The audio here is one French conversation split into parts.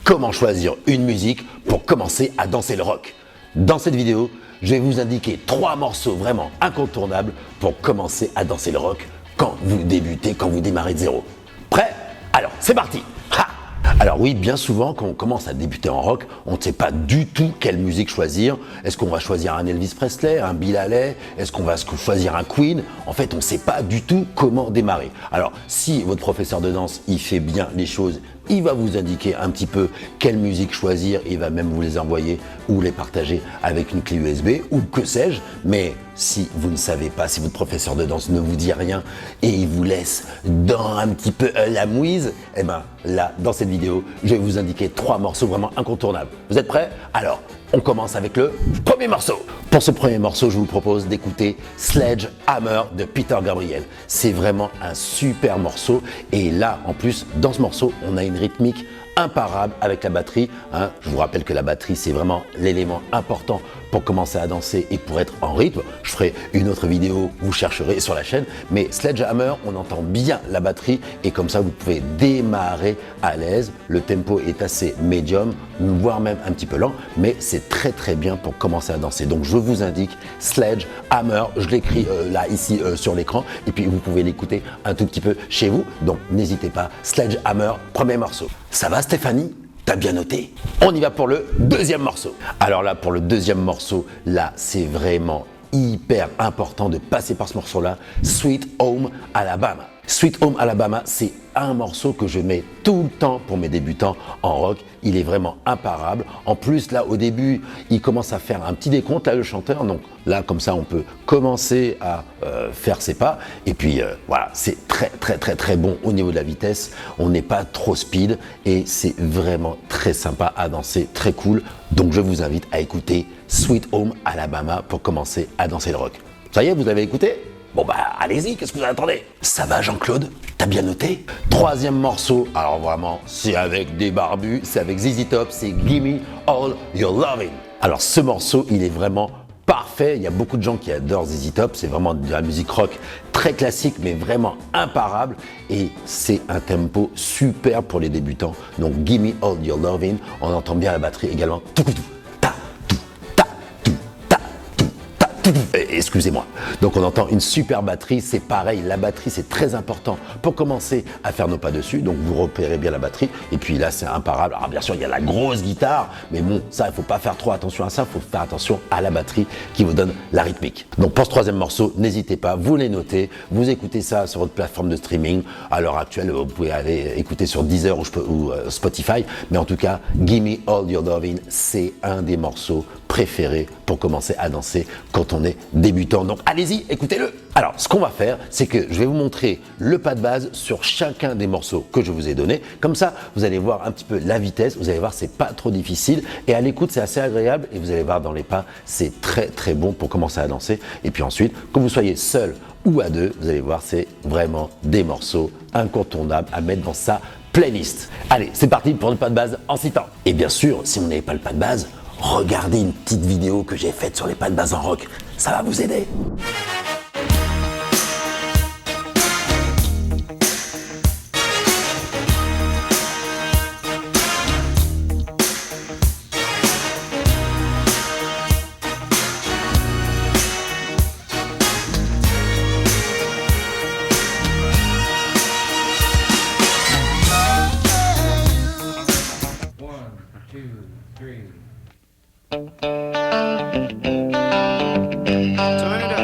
Comment choisir une musique pour commencer à danser le rock? Dans cette vidéo, je vais vous indiquer 3 morceaux vraiment incontournables pour commencer à danser le rock quand vous débutez, quand vous démarrez de zéro. Prêt? Alors, c'est parti! Ha! Alors oui, bien souvent, quand on commence à débuter en rock, on ne sait pas du tout quelle musique choisir. Est-ce qu'on va choisir un Elvis Presley, un Bill Haley? Est-ce qu'on va choisir un Queen? En fait, on ne sait pas du tout comment démarrer. Alors, si votre professeur de danse, il fait bien les choses, il va vous indiquer un petit peu quelle musique choisir, il va même vous les envoyer ou les partager avec une clé USB ou que sais-je. Mais si vous ne savez pas, si votre professeur de danse ne vous dit rien et il vous laisse dans un petit peu la mouise, eh ben là, dans cette vidéo, je vais vous indiquer 3 morceaux vraiment incontournables. Vous êtes prêts? Alors, on commence avec le premier morceau. Pour ce premier morceau, je vous propose d'écouter Sledgehammer de Peter Gabriel. C'est vraiment un super morceau. Et là, en plus, dans ce morceau, on a une rythmique imparable avec la batterie. Je vous rappelle que la batterie, c'est vraiment l'élément important pour commencer à danser et pour être en rythme. Je ferai une autre vidéo, vous chercherez sur la chaîne. Mais Sledgehammer, on entend bien la batterie et comme ça, vous pouvez démarrer à l'aise. Le tempo est assez médium, voire même un petit peu lent, mais c'est très bien pour commencer à danser. Donc je vous indique Sledgehammer, je l'écris là ici sur l'écran et puis vous pouvez l'écouter un tout petit peu chez vous. Donc n'hésitez pas, Sledgehammer, premier morceau. Ça va Stéphanie? T'as bien noté? On y va pour le deuxième morceau. Alors là, pour le deuxième morceau, là, c'est vraiment hyper important de passer par ce morceau-là. Sweet Home Alabama. Sweet Home Alabama, c'est un morceau que je mets tout le temps pour mes débutants en rock. Il est vraiment imparable. En plus, là, au début, il commence à faire un petit décompte, là, le chanteur. Donc là, comme ça, on peut commencer à faire ses pas. Et puis, voilà, c'est très bon au niveau de la vitesse. On n'est pas trop speed et c'est vraiment très sympa à danser, très cool. Donc, je vous invite à écouter Sweet Home Alabama pour commencer à danser le rock. Ça y est, vous avez écouté? Bon bah allez-y, qu'est-ce que vous attendez? Ça va Jean-Claude? T'as bien noté? Troisième morceau, alors vraiment, c'est avec des barbus, c'est avec ZZ Top, c'est Gimme All Your Lovin'. Alors ce morceau, il est vraiment parfait, il y a beaucoup de gens qui adorent ZZ Top, c'est vraiment de la musique rock très classique mais vraiment imparable et c'est un tempo super pour les débutants. Donc Gimme All Your Lovin', on entend bien la batterie également. Excusez-moi. Donc on entend une super batterie, c'est pareil, la batterie c'est très important pour commencer à faire nos pas dessus, donc vous repérez bien la batterie, et puis là c'est imparable. Alors bien sûr il y a la grosse guitare, mais bon ça il faut pas faire trop attention à ça, il faut faire attention à la batterie qui vous donne la rythmique. Donc pour ce troisième morceau, n'hésitez pas, vous les notez, vous écoutez ça sur votre plateforme de streaming, à l'heure actuelle vous pouvez aller écouter sur Deezer ou Spotify, mais en tout cas Gimme All Your Lovin', c'est un des morceaux préférés pour commencer à danser quand on est débutant. Donc allez-y, écoutez-le. Alors ce qu'on va faire, c'est que je vais vous montrer le pas de base sur chacun des morceaux que je vous ai donnés. Comme ça, vous allez voir un petit peu la vitesse, vous allez voir c'est pas trop difficile et à l'écoute c'est assez agréable et vous allez voir dans les pas c'est très bon pour commencer à danser. Et puis ensuite, que vous soyez seul ou à deux, vous allez voir c'est vraiment des morceaux incontournables à mettre dans sa playlist. Allez, c'est parti pour le pas de base en 6 temps. Et bien sûr, si vous n'avez pas le pas de base, regardez une petite vidéo que j'ai faite sur les pas de base en rock, ça va vous aider. One, two, three. Turn it up.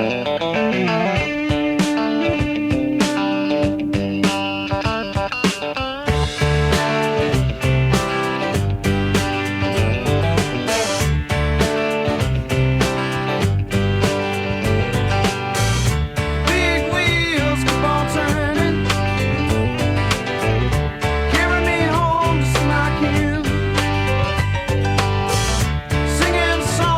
Big wheels keep on turning, carry me home to see my kids, singing songs.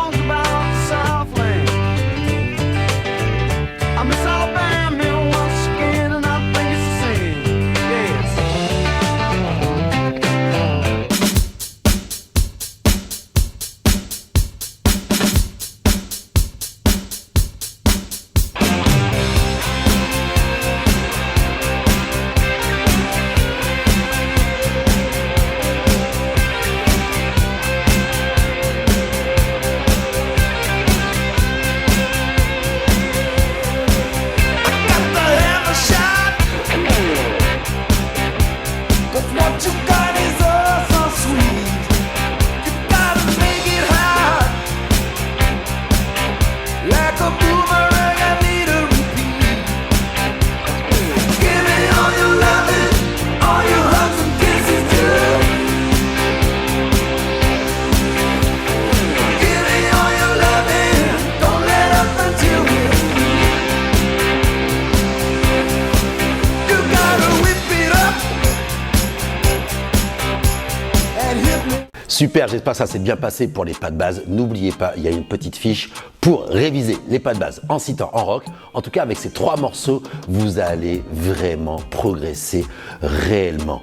Super, j'espère que ça s'est bien passé pour les pas de base. N'oubliez pas, il y a une petite fiche pour réviser les pas de base en citant en rock. En tout cas, avec ces 3 morceaux, vous allez vraiment progresser réellement.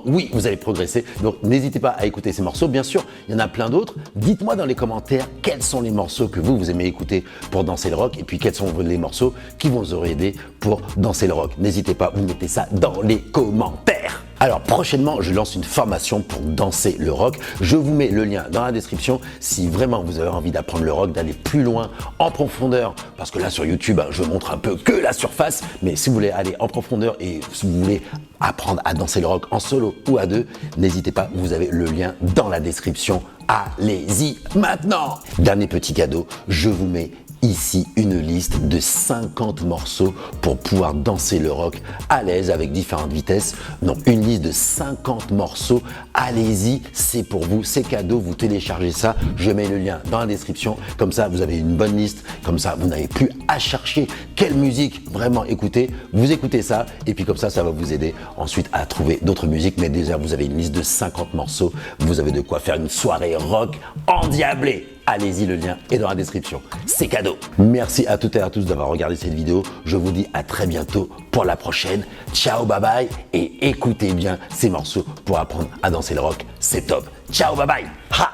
Oui, vous allez progresser. Donc, n'hésitez pas à écouter ces morceaux. Bien sûr, il y en a plein d'autres. Dites-moi dans les commentaires quels sont les morceaux que vous aimez écouter pour danser le rock et puis quels sont les morceaux qui vont vous aider pour danser le rock. N'hésitez pas, vous mettez ça dans les commentaires. Alors prochainement, je lance une formation pour danser le rock. Je vous mets le lien dans la description si vraiment vous avez envie d'apprendre le rock, d'aller plus loin, en profondeur. Parce que là sur YouTube, je montre un peu que la surface. Mais si vous voulez aller en profondeur et si vous voulez apprendre à danser le rock en solo ou à deux, n'hésitez pas, vous avez le lien dans la description. Allez-y maintenant! Dernier petit cadeau, je vous mets ici une liste de 50 morceaux pour pouvoir danser le rock à l'aise avec différentes vitesses. Donc une liste de 50 morceaux, allez-y, c'est pour vous, c'est cadeau, vous téléchargez ça, je mets le lien dans la description, comme ça vous avez une bonne liste, comme ça vous n'avez plus à chercher quelle musique vraiment écouter, vous écoutez ça et puis comme ça va vous aider ensuite à trouver d'autres musiques, mais déjà vous avez une liste de 50 morceaux, vous avez de quoi faire une soirée rock endiablée. Allez-y, le lien est dans la description. C'est cadeau. Merci à toutes et à tous d'avoir regardé cette vidéo. Je vous dis à très bientôt pour la prochaine. Ciao, bye bye. Et écoutez bien ces morceaux pour apprendre à danser le rock. C'est top. Ciao, bye bye. Ha!